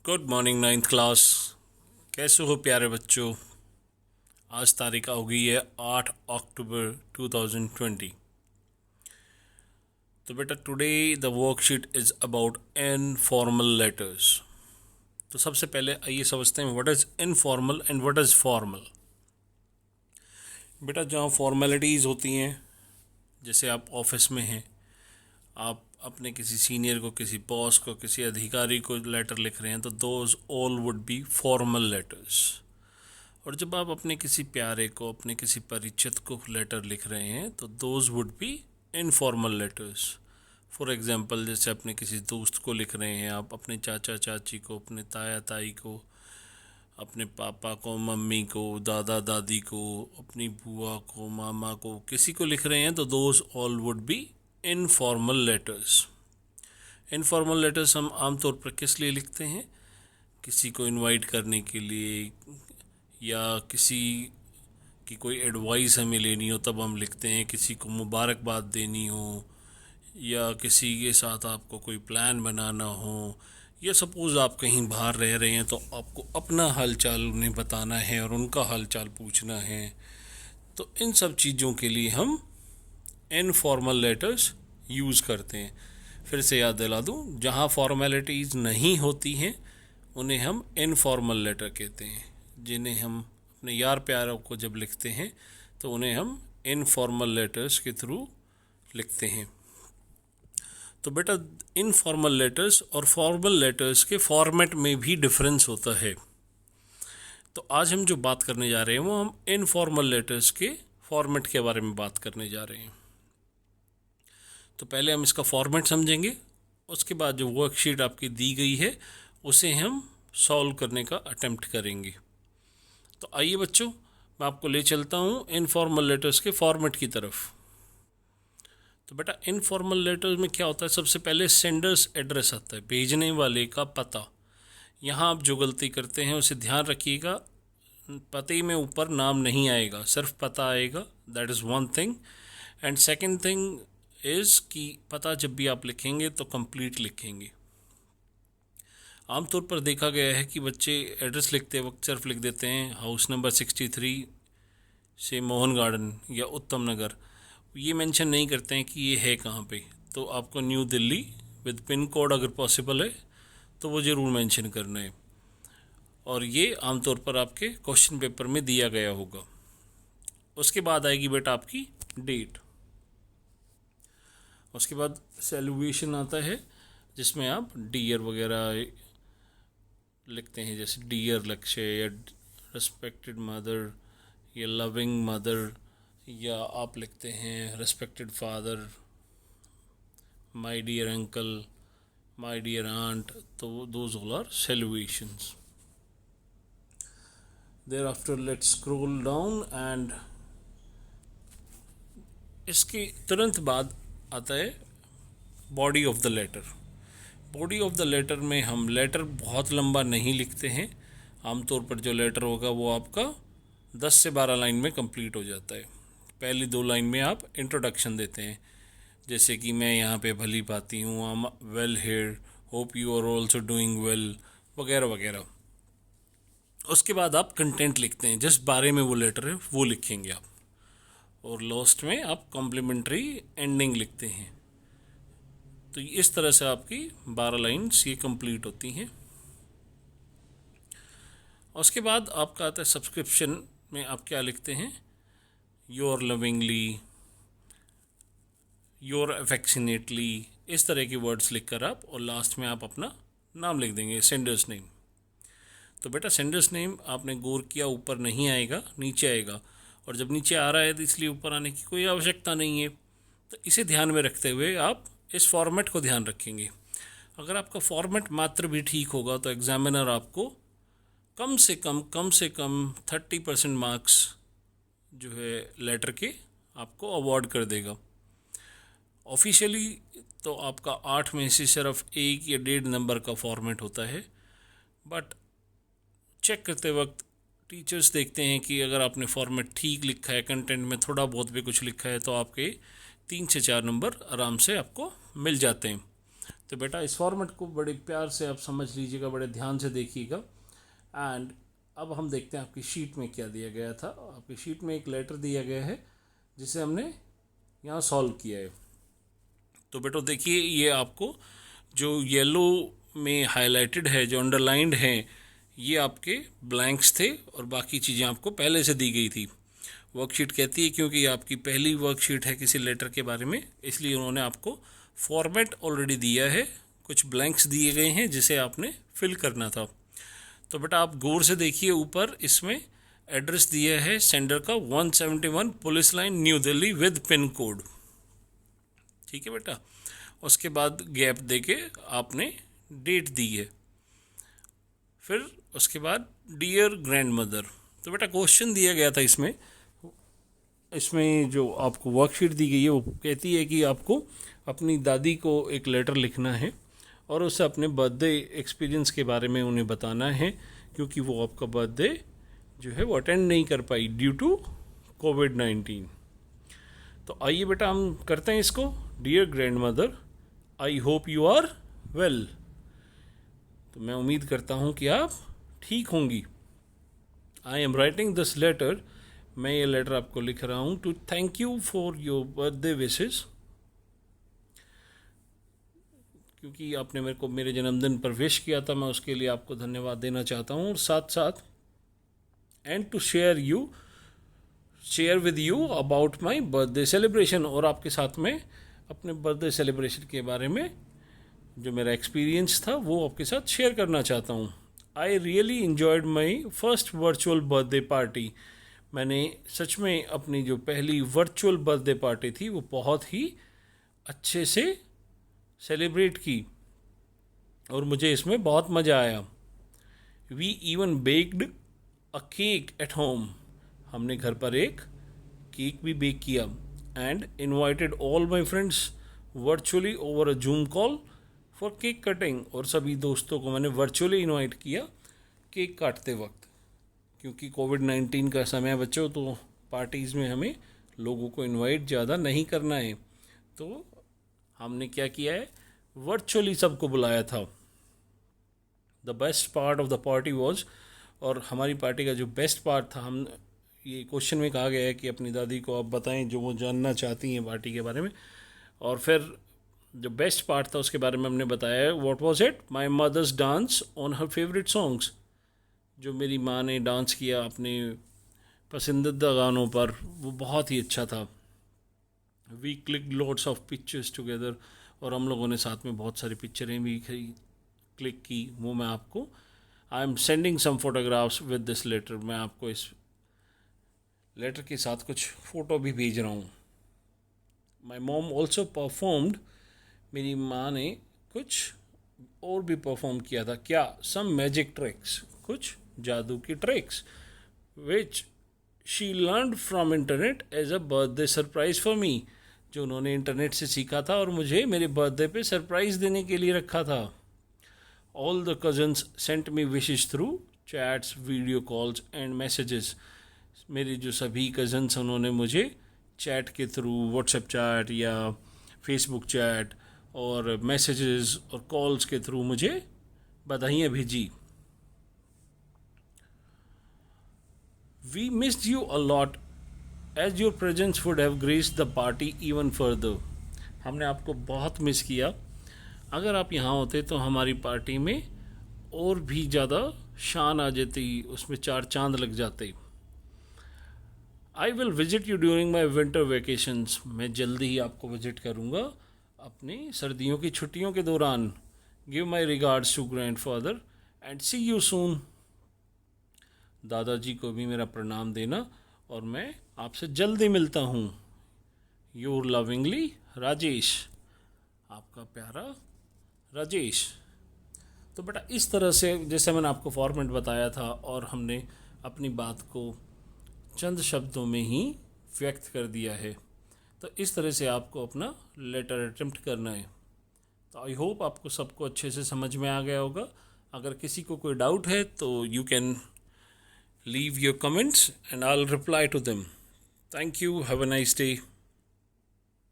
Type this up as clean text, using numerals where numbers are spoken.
Good morning ninth class. कैसे हो प्यारे बच्चों। आज तारीख हो गई है 8 अक्टूबर 2020। तो बेटा today the worksheet is about informal letters. तो सबसे पहले आइए समझते हैं what is informal and what is formal. बेटा जहाँ फॉर्मेलिटीज़ होती हैं, जैसे आप ऑफिस में हैं, आप अपने किसी सीनियर को, किसी बॉस को, किसी अधिकारी को लेटर लिख रहे हैं, तो those all would be formal letters. और जब आप अपने किसी प्यारे को, अपने किसी परिचित को लेटर लिख रहे हैं, तो those would be informal letters. For example, जैसे अपने किसी दोस्त को लिख रहे हैं, आप अपने चाचा चाची को, अपने ताया ताई को, अपने पापा को, मम्मी को, दादा दादी को, अपनी बुआ को, मामा को, किसी को लिख रहे हैं, तो those all would be informal letters. Informal letters हम आमतौर पर किस लिए लिखते हैं? किसी को इनवाइट करने के लिए, या किसी की कोई एडवाइस हमें लेनी हो तब हम लिखते हैं, किसी को मुबारकबाद देनी हो, या किसी के साथ आपको कोई प्लान बनाना हो, या सपोज़ आप कहीं बाहर रह रहे हैं तो आपको अपना हालचाल उन्हें बताना है और उनका हालचाल पूछना है। तो इन सब चीज़ों के लिए हम इनफॉर्मल लेटर्स यूज़ करते हैं। फिर से याद दिला दूँ, जहाँ फॉर्मेलिटीज़ नहीं होती हैं उन्हें हम इनफॉर्मल लेटर कहते हैं। जिन्हें हम अपने यार प्यारों को जब लिखते हैं तो उन्हें हम इनफॉर्मल लेटर्स के थ्रू लिखते हैं। तो बेटा इनफॉर्मल लेटर्स और फॉर्मल लेटर्स के फॉर्मेट में भी डिफरेंस होता है। तो आज हम जो बात करने जा रहे हैं वो हम इनफॉर्मल लेटर्स के फॉर्मेट के बारे में बात करने जा रहे हैं। तो पहले हम इसका फॉर्मेट समझेंगे, उसके बाद जो वर्कशीट आपकी दी गई है उसे हम सॉल्व करने का अटेम्प्ट करेंगे। तो आइए बच्चों, मैं आपको ले चलता हूँ इनफॉर्मल लेटर्स के फॉर्मेट की तरफ। तो बेटा इनफॉर्मल लेटर्स में क्या होता है, सबसे पहले सेंडर्स एड्रेस आता है, भेजने वाले का पता। यहाँ आप जो गलती करते हैं उसे ध्यान रखिएगा, पते में ऊपर नाम नहीं आएगा, सिर्फ पता आएगा। That is one thing. And second thing is कि पता जब भी आप लिखेंगे तो कंप्लीट लिखेंगे। आमतौर पर देखा गया है कि बच्चे एड्रेस लिखते वक्त सिर्फ लिख देते हैं हाउस नंबर 63 से मोहन गार्डन या उत्तम नगर, ये मेंशन नहीं करते हैं कि ये है कहाँ पे। तो आपको new Delhi with pin code अगर पॉसिबल है तो वो ज़रूर मेंशन करना है, और ये आमतौर पर आपके क्वेश्चन पेपर में दिया गया होगा। उसके बाद आएगी बेटा आपकी डेट। उसके बाद सेलिब्रेशन आता है, जिसमें आप डियर वगैरह लिखते हैं, जैसे डियर लक्ष्य, या रिस्पेक्टेड मदर, या लविंग मदर, या आप लिखते हैं respected father, my dear uncle, my dear aunt. तो those all are celebrations. thereafter let's scroll down and इसके तुरंत बाद आता है body of the letter. Body of the letter में हम लेटर बहुत लंबा नहीं लिखते हैं। आमतौर पर जो लेटर होगा वो आपका 10 से 12 लाइन में कंप्लीट हो जाता है। पहली 2 लाइन में आप इंट्रोडक्शन देते हैं, जैसे कि मैं यहाँ पे भली भांति हूँ, I am well here, hope you are also doing well, वगैरह वगैरह। उसके बाद आप कंटेंट लिखते हैं, जिस बारे में वो लेटर है वो लिखेंगे आप, और लास्ट में आप कॉम्प्लीमेंट्री एंडिंग लिखते हैं। तो इस तरह से आपकी 12 लाइन्स ये कंप्लीट होती हैं। उसके बाद आपका आता है सब्सक्रिप्शन में आप क्या लिखते हैं, योर लविंगली, योर अफेक्शनेटली, इस तरह के वर्ड्स लिखकर आप, और लास्ट में आप अपना नाम लिख देंगे, सेंडर्स नेम। तो बेटा सेंडर्स नेम आपने गौर किया ऊपर नहीं आएगा, नीचे आएगा, और जब नीचे आ रहा है तो इसलिए ऊपर आने की कोई आवश्यकता नहीं है। तो इसे ध्यान में रखते हुए आप इस फॉर्मेट को ध्यान रखेंगे। अगर आपका फॉर्मेट मात्र भी ठीक होगा तो एग्जामिनर आपको कम से कम 30% मार्क्स जो है लेटर के आपको अवार्ड कर देगा। ऑफिशियली तो आपका 8 में से सिर्फ 1 या 1.5 नंबर का फॉर्मेट होता है, बट चेक करते वक्त टीचर्स देखते हैं कि अगर आपने फॉर्मेट ठीक लिखा है, कंटेंट में थोड़ा बहुत भी कुछ लिखा है, तो आपके 3 से 4 नंबर आराम से आपको मिल जाते हैं। तो बेटा इस फॉर्मेट को बड़े प्यार से आप समझ लीजिएगा, बड़े ध्यान से देखिएगा। एंड अब हम देखते हैं आपकी शीट में क्या दिया गया था। आपकी शीट में एक लेटर दिया गया है जिसे हमने यहाँ सॉल्व किया है। तो बेटो देखिए, ये आपको जो येलो में हाईलाइटेड है, जो अंडरलाइंड है, ये आपके ब्लैंक्स थे और बाकी चीज़ें आपको पहले से दी गई थी। वर्कशीट कहती है क्योंकि ये आपकी पहली वर्कशीट है किसी लेटर के बारे में, इसलिए उन्होंने आपको फॉर्मेट ऑलरेडी दिया है, कुछ ब्लैंक्स दिए गए हैं जिसे आपने फिल करना था। तो बेटा आप गौर से देखिए, ऊपर इसमें एड्रेस दिया है सेंडर का 171 police line new Delhi with pin code. ठीक है बेटा, उसके बाद गैप देके आपने डेट दी है। फिर उसके बाद डियर ग्रैंड मदर। तो बेटा क्वेश्चन दिया गया था इसमें जो आपको वर्कशीट दी गई है वो कहती है कि आपको अपनी दादी को एक लेटर लिखना है और उससे अपने बर्थडे एक्सपीरियंस के बारे में उन्हें बताना है, क्योंकि वो आपका बर्थडे जो है वो अटेंड नहीं कर पाई ड्यू टू कोविड-19। तो आइए बेटा हम करते हैं इसको। Dear grandmother, I hope you are well. तो मैं उम्मीद करता हूँ कि आप ठीक होंगी। I am writing this letter, मैं ये लेटर आपको लिख रहा हूँ to thank you for your birthday wishes, क्योंकि आपने मेरे को मेरे जन्मदिन पर विश किया था, मैं उसके लिए आपको धन्यवाद देना चाहता हूँ। और साथ साथ and to share with you about my birthday celebration, और आपके साथ में अपने बर्थडे सेलिब्रेशन के बारे में जो मेरा एक्सपीरियंस था वो आपके साथ शेयर करना चाहता हूँ। I really enjoyed my first virtual birthday party. मैंने सच में अपनी जो पहली वर्चुअल बर्थडे पार्टी थी वो बहुत ही अच्छे से सेलिब्रेट की और मुझे इसमें बहुत मज़ा आया। We even baked a cake at home, हमने घर पर एक केक भी बेक किया। And invited all my friends virtually over a Zoom call for cake cutting, और सभी दोस्तों को मैंने वर्चुअली इन्वाइट किया केक काटते वक्त, क्योंकि कोविड-19 का समय है बच्चों, तो पार्टीज़ में हमें लोगों को इन्वाइट ज़्यादा नहीं करना है। तो हमने क्या किया है, वर्चुअली सबको बुलाया था। The best part of the party was, और हमारी पार्टी का जो बेस्ट पार्ट था, हम ये क्वेश्चन में कहा गया है कि अपनी दादी को आप बताएं जो वो जानना चाहती हैं पार्टी के बारे में, और फिर जो बेस्ट पार्ट था उसके बारे में हमने बताया है। What was it, my mother's dance on her favourite songs, जो मेरी माँ ने डांस किया अपने पसंदीदा गानों पर, वो बहुत ही अच्छा था। We click lots of pictures together, और हम लोगों ने साथ में बहुत सारी पिक्चरें भी क्लिक की, वो मैं आपको, I am sending some photographs with this letter, मैं आपको इस लेटर के साथ कुछ फ़ोटो भी भेज रहा हूँ। माई मॉम ऑल्सो परफॉर्म्ड, मेरी माँ ने कुछ और भी परफॉर्म किया था। क्या, सम मैजिक ट्रिक्स, कुछ जादू की tricks, which she learn from internet as a birthday surprise for me, जो उन्होंने इंटरनेट से सीखा था और मुझे मेरे बर्थडे पे सरप्राइज़ देने के लिए रखा था। All the cousins sent me wishes through chats, video calls and messages, मेरे जो सभी कज़न्स उन्होंने मुझे चैट के थ्रू, व्हाट्सएप चैट या फेसबुक चैट और मैसेजेस और कॉल्स के थ्रू मुझे बधाइयाँ भेजी। We missed you a lot as your presence would have graced the party even further, हमने आपको बहुत मिस किया, अगर आप यहाँ होते तो हमारी पार्टी में और भी ज़्यादा शान आ जाती, उसमें चार चांद लग जाते। I will visit you during my winter vacations, मैं जल्दी ही आपको विजिट करूँगा अपनी सर्दियों की छुट्टियों के दौरान। Give my regards to grandfather and see you soon, दादाजी को भी मेरा प्रणाम देना और मैं आपसे जल्दी मिलता हूँ। योर लविंगली राजेश, आपका प्यारा राजेश। तो बेटा इस तरह से जैसे मैंने आपको फॉर्मेट बताया था और हमने अपनी बात को चंद शब्दों में ही व्यक्त कर दिया है, तो इस तरह से आपको अपना लेटर अटेम्प्ट करना है। तो आई होप आपको सबको अच्छे से समझ में आ गया होगा। अगर किसी को कोई डाउट है तो you can leave your comments and I'll reply to them. Thank you. Have a nice day.